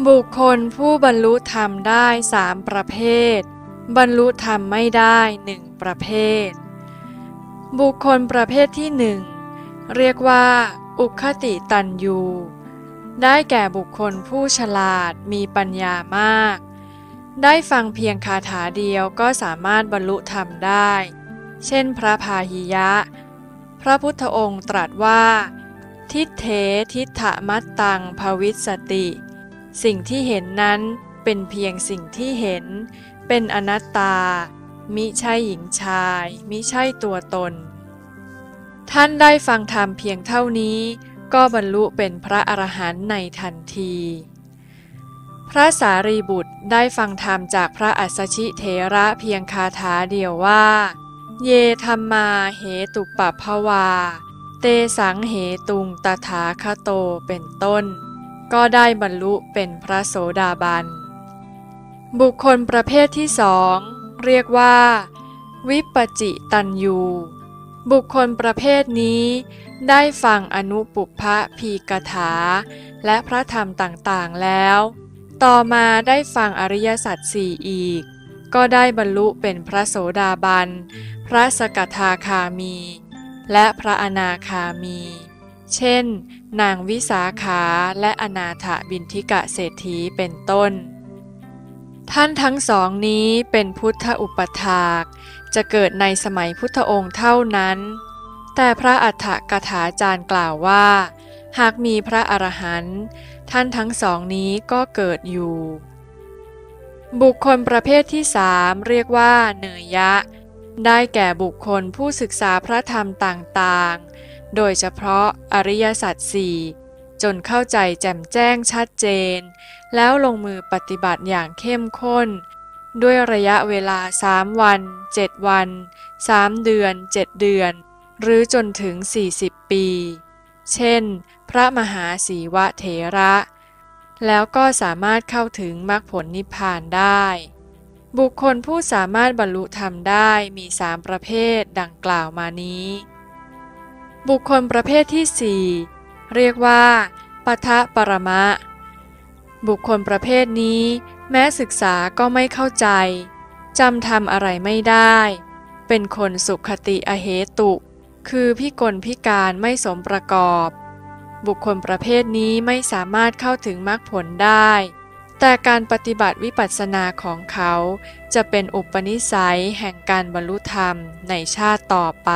บุคคลผู้บรรลุธรรมได้3ประเภทบรรลุธรรมไม่ได้1ประเภทบุคคลประเภทที่1เรียกว่าอุคติตัญญูได้แก่บุคคลผู้ฉลาดมีปัญญามากได้ฟังเพียงคาถาเดียวก็สามารถบรรลุธรรมได้เช่นพระพาหิยะพระพุทธองค์ตรัสว่าทิฏเถทิฏฐมัตตังภวิสสติสิ่งที่เห็นนั้นเป็นเพียงสิ่งที่เห็นเป็นอนัตตามิใช่หญิงชายมิใช่ตัวตนท่านได้ฟังธรรมเพียงเท่านี้ก็บรรลุเป็นพระอรหันต์ในทันทีพระสารีบุตรได้ฟังธรรมจากพระอัสสชิเถระเพียงคาถาเดียวว่าเยธัมมาเหตุปปภวาเตสังเหตุงตถาคโตเป็นต้นก็ได้บรรลุเป็นพระโสดาบันบุคคลประเภทที่สองเรียกว่าวิปจิตัญญูบุคคลประเภทนี้ได้ฟังอนุปุพพพีกถาและพระธรรมต่างๆแล้วต่อมาได้ฟังอริยสัจสี่อีกก็ได้บรรลุเป็นพระโสดาบันพระสกทาคามีและพระอนาคามีเช่นนางวิสาขาและอนาถบิณฑิกะเศรษฐีเป็นต้นท่านทั้งสองนี้เป็นพุทธอุปถากจะเกิดในสมัยพุทธองค์เท่านั้นแต่พระอัฏฐกถาจารย์กล่าวว่าหากมีพระอรหันต์ท่านทั้งสองนี้ก็เกิดอยู่บุคคลประเภทที่สามเรียกว่าเนยยะได้แก่บุคคลผู้ศึกษาพระธรรมต่างๆโดยเฉพาะอริยสัจสี่จนเข้าใจแจ่มแจ้งชัดเจนแล้วลงมือปฏิบัติอย่างเข้มข้นด้วยระยะเวลา3 วัน 7 วัน3 เดือน 7 เดือนหรือจนถึง40 ปีเช่นพระมหาสีวะเถระแล้วก็สามารถเข้าถึงมรรคผลนิพพานได้บุคคลผู้สามารถบรรลุธรรมได้มี3ประเภทดังกล่าวมานี้บุคคลประเภทที่4เรียกว่าปทะปรมะบุคคลประเภทนี้แม้ศึกษาก็ไม่เข้าใจจำทำอะไรไม่ได้เป็นคนสุขติอเหตุคือพิกลพิการไม่สมประกอบบุคคลประเภทนี้ไม่สามารถเข้าถึงมรรคผลได้แต่การปฏิบัติวิปัสสนาของเขาจะเป็นอุปนิสัยแห่งการบรรลุธรรมในชาติต่อไป